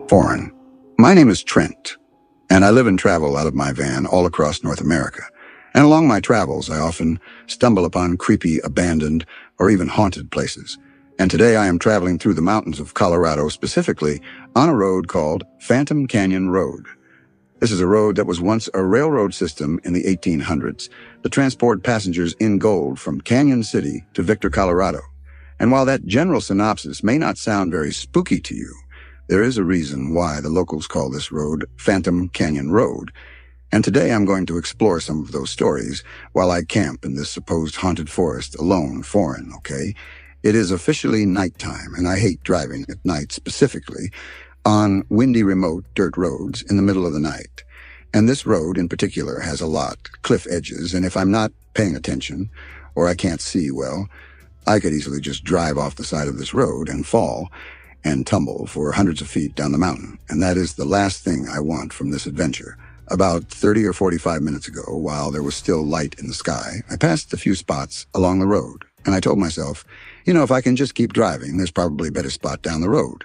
foreign. My name is Trent, and I live and travel out of my van all across North America. And along my travels, I often stumble upon creepy, abandoned, or even haunted places. And today I am traveling through the mountains of Colorado, specifically on a road called Phantom Canyon Road. This is a road that was once a railroad system in the 1800s to transport passengers in gold from Canyon City to Victor, Colorado. And while that general synopsis may not sound very spooky to you, there is a reason why the locals call this road Phantom Canyon Road. And today I'm going to explore some of those stories while I camp in this supposed haunted forest alone, foreign, okay? It is officially nighttime, and I hate driving at night specifically on windy, remote dirt roads in the middle of the night. And this road in particular has a lot, cliff edges, and if I'm not paying attention or I can't see well, I could easily just drive off the side of this road and fall and tumble for hundreds of feet down the mountain. And that is the last thing I want from this adventure. About 30 or 45 minutes ago, while there was still light in the sky, I passed a few spots along the road, and I told myself, if I can just keep driving, there's probably a better spot down the road.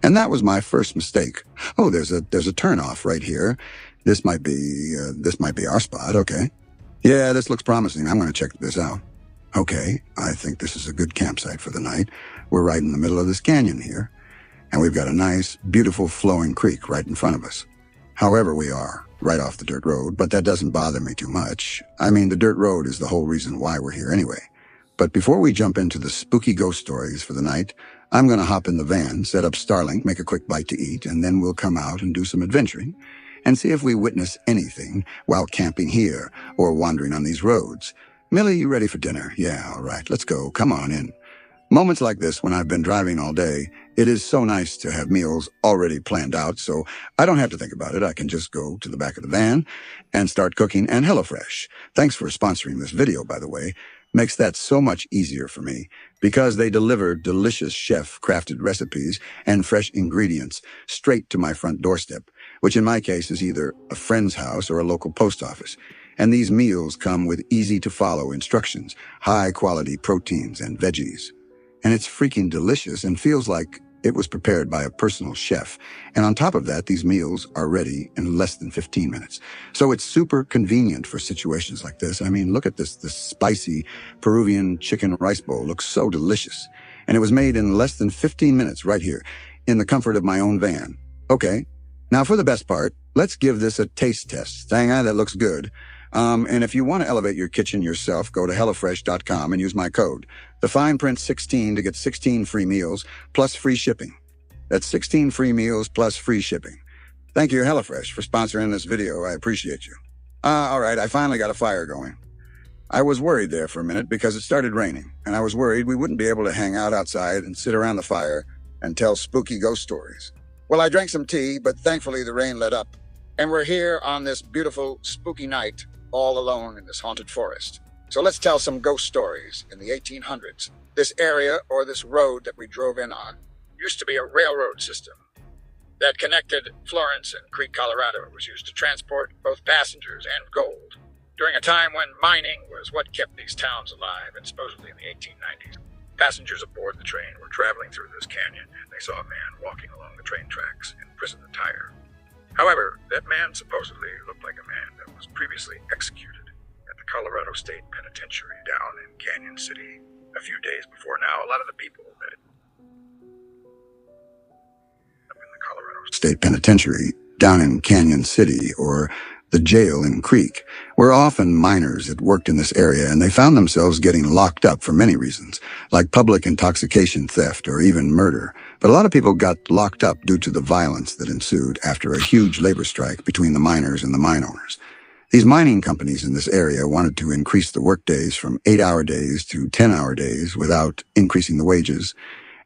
And that was my first mistake. Oh, there's a turnoff right here. This might be our spot. Okay. Yeah, this looks promising. I'm going to check this out. Okay, I think this is a good campsite for the night. We're right in the middle of this canyon here, and we've got a nice, beautiful flowing creek right in front of us. However, we are right off the dirt road, but that doesn't bother me too much. I mean, the dirt road is the whole reason why we're here anyway. But before we jump into the spooky ghost stories for the night, I'm going to hop in the van, set up Starlink, make a quick bite to eat, and then we'll come out and do some adventuring and see if we witness anything while camping here or wandering on these roads. Millie, you ready for dinner? Yeah, all right, let's go. Come on in. Moments like this, when I've been driving all day, it is so nice to have meals already planned out, so I don't have to think about it. I can just go to the back of the van and start cooking. And HelloFresh, thanks for sponsoring this video, by the way, makes that so much easier for me because they deliver delicious chef-crafted recipes and fresh ingredients straight to my front doorstep, which in my case is either a friend's house or a local post office. And these meals come with easy-to-follow instructions, high-quality proteins and veggies. And it's freaking delicious and feels like it was prepared by a personal chef. And on top of that, these meals are ready in less than 15 minutes. So it's super convenient for situations like this. I mean, look at this spicy Peruvian chicken rice bowl looks so delicious. And it was made in less than 15 minutes right here in the comfort of my own van. Okay, now for the best part, let's give this a taste test. That looks good. And if you want to elevate your kitchen yourself, go to HelloFresh.com and use my code, the fine print 16, to get 16 free meals plus free shipping. That's 16 free meals plus free shipping. Thank you, HelloFresh, for sponsoring this video. I appreciate you. All right, I finally got a fire going. I was worried there for a minute because it started raining, and I was worried we wouldn't be able to hang out outside and sit around the fire and tell spooky ghost stories. Well, I drank some tea, but thankfully the rain let up, and we're here on this beautiful, spooky night, all alone in this haunted forest. So let's tell some ghost stories. In the 1800s, this area, or this road that we drove in on, used to be a railroad system that connected Florence and Creek, Colorado. It was used to transport both passengers and gold during a time when mining was what kept these towns alive, and supposedly in the 1890s. Passengers aboard the train were traveling through this canyon, and they saw a man walking along the train tracks and prison attire. However, that man supposedly looked like a man that was previously executed at the Colorado State Penitentiary down in Canyon City a few days before now. A lot of the people that up in the Colorado State Penitentiary down in Canyon City, or the jail in Creek, were often miners that worked in this area, and they found themselves getting locked up for many reasons, like public intoxication, theft, or even murder. But a lot of people got locked up due to the violence that ensued after a huge labor strike between the miners and the mine owners. These mining companies in this area wanted to increase the work days from 8-hour days to 10-hour days without increasing the wages.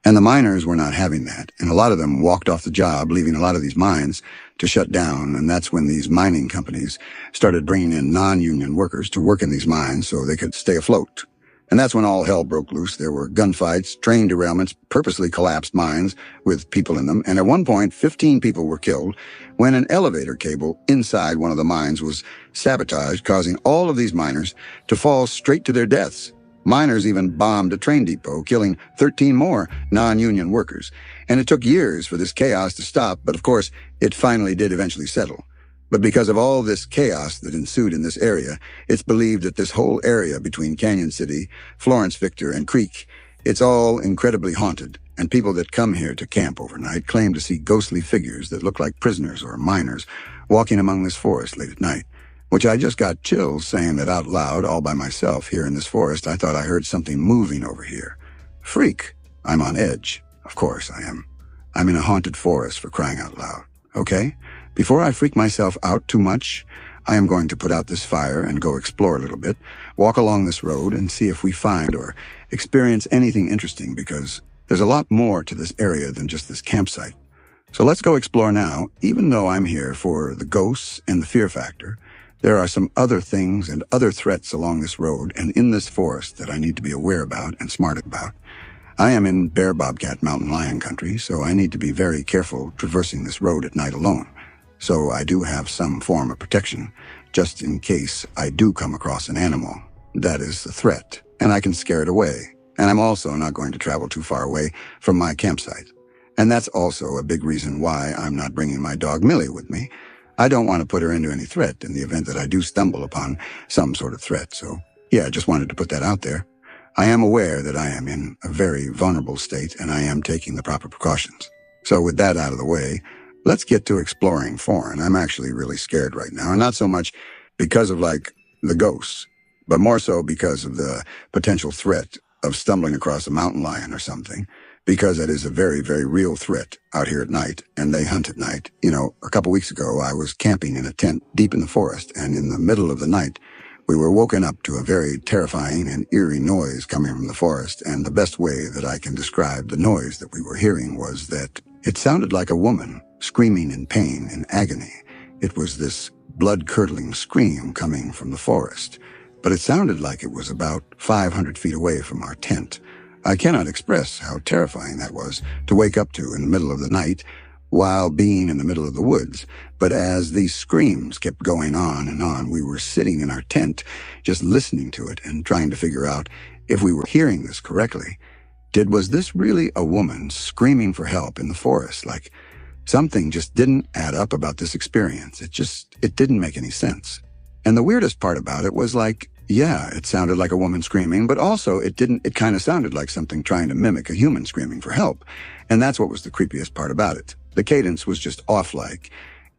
And the miners were not having that, and a lot of them walked off the job, leaving a lot of these mines to shut down, and that's when these mining companies started bringing in non-union workers to work in these mines so they could stay afloat. And that's when all hell broke loose. There were gunfights, train derailments, purposely collapsed mines with people in them, and at one point, 15 people were killed when an elevator cable inside one of the mines was sabotaged, causing all of these miners to fall straight to their deaths. Miners even bombed a train depot, killing 13 more non-union workers. And it took years for this chaos to stop, but of course, it finally did eventually settle. But because of all this chaos that ensued in this area, it's believed that this whole area between Canyon City, Florence Victor, and Creek, it's all incredibly haunted, and people that come here to camp overnight claim to see ghostly figures that look like prisoners or miners walking among this forest late at night. Which I just got chills saying that out loud, all by myself here in this forest. I thought I heard something moving over here. Freak. I'm on edge. Of course I am. I'm in a haunted forest, for crying out loud. Okay? Before I freak myself out too much, I am going to put out this fire and go explore a little bit, walk along this road and see if we find or experience anything interesting, because there's a lot more to this area than just this campsite. So let's go explore now. Even though I'm here for the ghosts and the fear factor, there are some other things and other threats along this road and in this forest that I need to be aware about and smart about. I am in bear, bobcat, mountain lion country, so I need to be very careful traversing this road at night alone. So I do have some form of protection, just in case I do come across an animal that is a threat, and I can scare it away. And I'm also not going to travel too far away from my campsite. And that's also a big reason why I'm not bringing my dog Millie with me. I don't want to put her into any threat in the event that I do stumble upon some sort of threat. So, yeah, I just wanted to put that out there. I am aware that I am in a very vulnerable state, and I am taking the proper precautions. So with that out of the way, let's get to exploring foreign. I'm actually really scared right now, and not so much because of, the ghosts, but more so because of the potential threat of stumbling across a mountain lion or something. Because that is a very, very real threat out here at night, and they hunt at night. You know, a couple weeks ago, I was camping in a tent deep in the forest, and in the middle of the night, we were woken up to a very terrifying and eerie noise coming from the forest, and the best way that I can describe the noise that we were hearing was that it sounded like a woman screaming in pain and agony. It was this blood-curdling scream coming from the forest, but it sounded like it was about 500 feet away from our tent. I cannot express how terrifying that was to wake up to in the middle of the night while being in the middle of the woods. But as these screams kept going on and on, we were sitting in our tent just listening to it and trying to figure out if we were hearing this correctly. Was this really a woman screaming for help in the forest? Something just didn't add up about this experience. It didn't make any sense. And the weirdest part about it was yeah, it sounded like a woman screaming, but also it kind of sounded like something trying to mimic a human screaming for help. And that's what was the creepiest part about it. The cadence was just off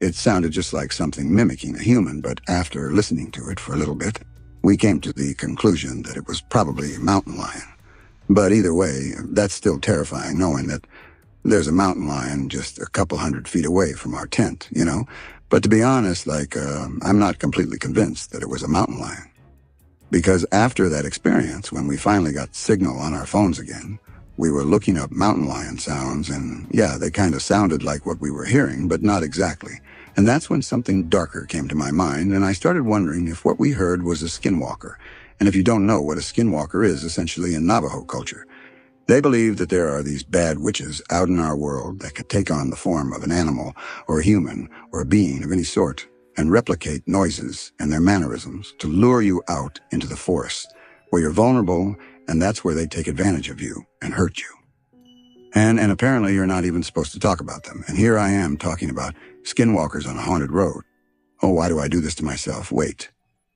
it sounded just like something mimicking a human, but after listening to it for a little bit, we came to the conclusion that it was probably a mountain lion. But either way, that's still terrifying knowing that there's a mountain lion just a couple 100 feet away from our tent, you know? But to be honest, I'm not completely convinced that it was a mountain lion. Because after that experience, when we finally got signal on our phones again, we were looking up mountain lion sounds, and yeah, they kind of sounded like what we were hearing, but not exactly. And that's when something darker came to my mind, and I started wondering if what we heard was a skinwalker. And if you don't know what a skinwalker is, essentially in Navajo culture, they believe that there are these bad witches out in our world that can take on the form of an animal or a human or a being of any sort, and replicate noises and their mannerisms to lure you out into the forest, where you're vulnerable, and that's where they take advantage of you and hurt you. And apparently you're not even supposed to talk about them. And here I am talking about skinwalkers on a haunted road. Oh, why do I do this to myself? Wait.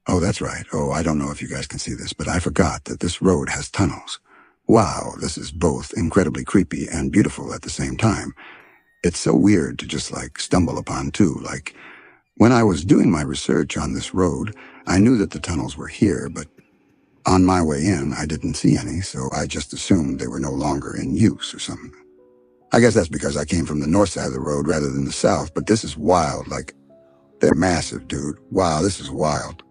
Oh, that's right. Oh, I don't know if you guys can see this, but I forgot that this road has tunnels. Wow, this is both incredibly creepy and beautiful at the same time. It's so weird to just stumble upon too, when I was doing my research on this road, I knew that the tunnels were here, but on my way in, I didn't see any, so I just assumed they were no longer in use or something. I guess that's because I came from the north side of the road rather than the south, but this is wild. They're massive, dude. Wow, this is wild.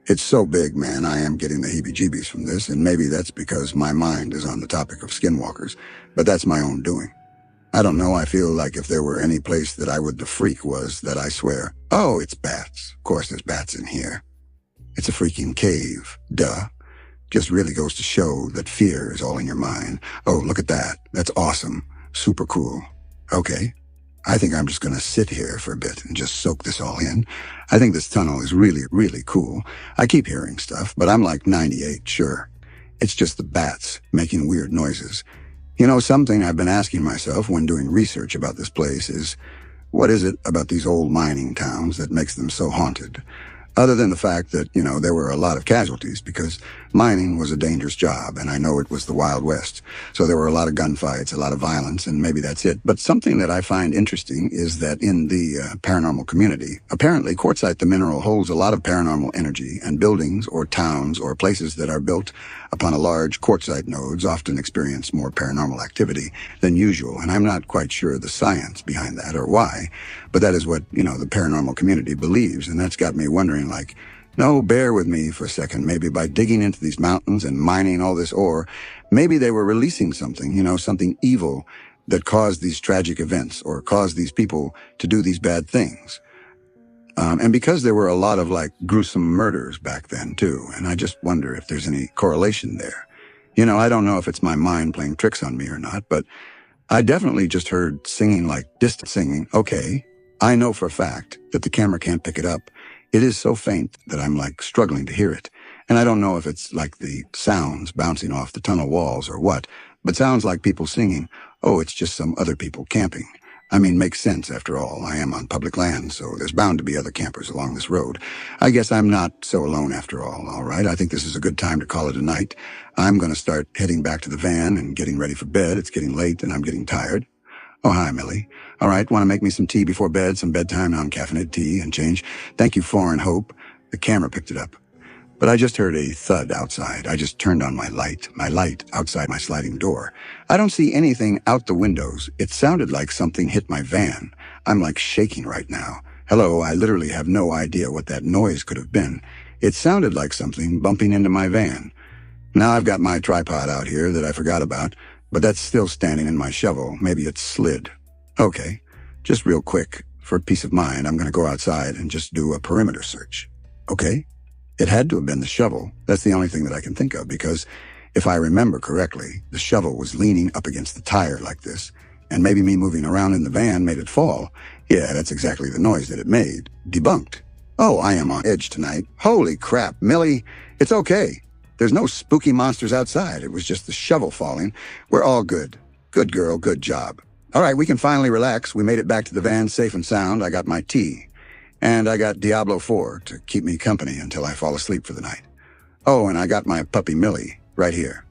It's so big, man. I am getting the heebie-jeebies from this, and maybe that's because my mind is on the topic of skinwalkers, but that's my own doing. I don't know, I feel like if there were any place that the freak was, that I swear, oh, it's bats. Of course there's bats in here. It's a freaking cave. Duh. Just really goes to show that fear is all in your mind. Oh, look at that. That's awesome. Super cool. Okay. I think I'm just gonna sit here for a bit and just soak this all in. I think this tunnel is really, really cool. I keep hearing stuff, but I'm 98 sure. It's just the bats making weird noises. You know, something I've been asking myself when doing research about this place is, what is it about these old mining towns that makes them so haunted? Other than the fact that, there were a lot of casualties because mining was a dangerous job, and I know it was the Wild West. So there were a lot of gunfights, a lot of violence, and maybe that's it. But something that I find interesting is that in the paranormal community, apparently Quartzite the mineral holds a lot of paranormal energy, and buildings or towns or places that are built upon a large quartzite nodes often experience more paranormal activity than usual. And I'm not quite sure the science behind that or why, but that is what, the paranormal community believes. And that's got me wondering, no, bear with me for a second. Maybe by digging into these mountains and mining all this ore, maybe they were releasing something, something evil that caused these tragic events or caused these people to do these bad things. And because there were a lot of gruesome murders back then too, and I just wonder if there's any correlation there. I don't know if it's my mind playing tricks on me or not, but I definitely just heard singing, distant singing. Okay, I know for a fact that the camera can't pick it up. It is so faint that I'm struggling to hear it. And I don't know if it's the sounds bouncing off the tunnel walls or what, but sounds like people singing. Oh, it's just some other people camping. I mean, makes sense after all. I am on public land, so there's bound to be other campers along this road. I guess I'm not so alone after all right? I think this is a good time to call it a night. I'm going to start heading back to the van and getting ready for bed. It's getting late and I'm getting tired. Oh, hi, Millie. All right, want to make me some tea before bed, some bedtime non-caffeinated tea and change? Thank you, Foreign Hope. The camera picked it up. But I just heard a thud outside. I just turned on my light outside my sliding door. I don't see anything out the windows. It sounded like something hit my van. I'm shaking right now. Hello, I literally have no idea what that noise could have been. It sounded like something bumping into my van. Now I've got my tripod out here that I forgot about, but that's still standing in my shovel. Maybe it slid. Okay, just real quick, for peace of mind, I'm going to go outside and just do a perimeter search. Okay? It had to have been the shovel. That's the only thing that I can think of, because if I remember correctly, the shovel was leaning up against the tire like this, and maybe me moving around in the van made it fall. Yeah, that's exactly the noise that it made. Debunked. Oh, I am on edge tonight. Holy crap, Millie. It's okay. There's no spooky monsters outside. It was just the shovel falling. We're all good. Good girl, good job. All right, we can finally relax. We made it back to the van safe and sound. I got my tea. And I got Diablo 4 to keep me company until I fall asleep for the night. Oh, and I got my puppy Millie right here.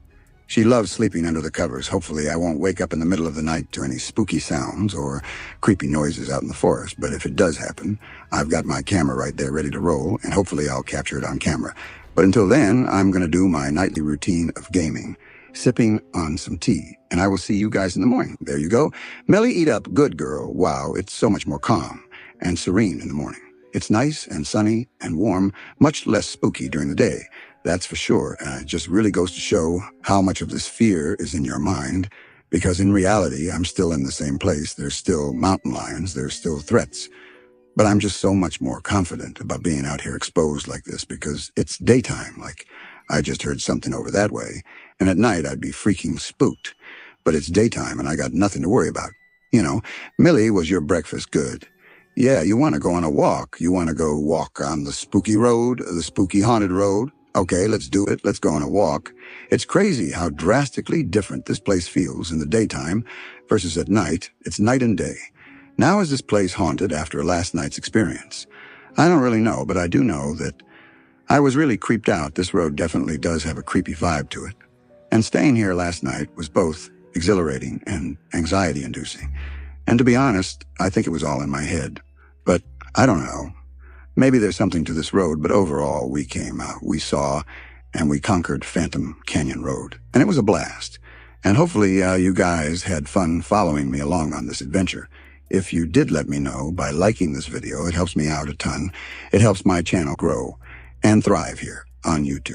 She loves sleeping under the covers. Hopefully I won't wake up in the middle of the night to any spooky sounds or creepy noises out in the forest. But if it does happen, I've got my camera right there ready to roll, and hopefully I'll capture it on camera. But until then, I'm going to do my nightly routine of gaming, sipping on some tea, and I will see you guys in the morning. There you go. Millie, eat up. Good girl. Wow, it's so much more calm and serene in the morning. It's nice and sunny and warm, much less spooky during the day. That's for sure. It just really goes to show how much of this fear is in your mind, because in reality, I'm still in the same place. There's still mountain lions. There's still threats. But I'm just so much more confident about being out here exposed like this because it's daytime. I just heard something over that way. And at night, I'd be freaking spooked. But it's daytime and I got nothing to worry about. Millie, was your breakfast good? Yeah, you want to go on a walk. You want to go walk on the spooky road, the spooky haunted road? Okay, let's do it. Let's go on a walk. It's crazy how drastically different this place feels in the daytime versus at night. It's night and day. Now is this place haunted after last night's experience? I don't really know, but I do know that I was really creeped out. This road definitely does have a creepy vibe to it. And staying here last night was both exhilarating and anxiety-inducing. And to be honest, I think it was all in my head. But I don't know. Maybe there's something to this road, but overall we came out, we saw, and we conquered Phantom Canyon Road. And it was a blast. And hopefully you guys had fun following me along on this adventure. If you did, let me know by liking this video. It helps me out a ton. It helps my channel grow and thrive here on YouTube.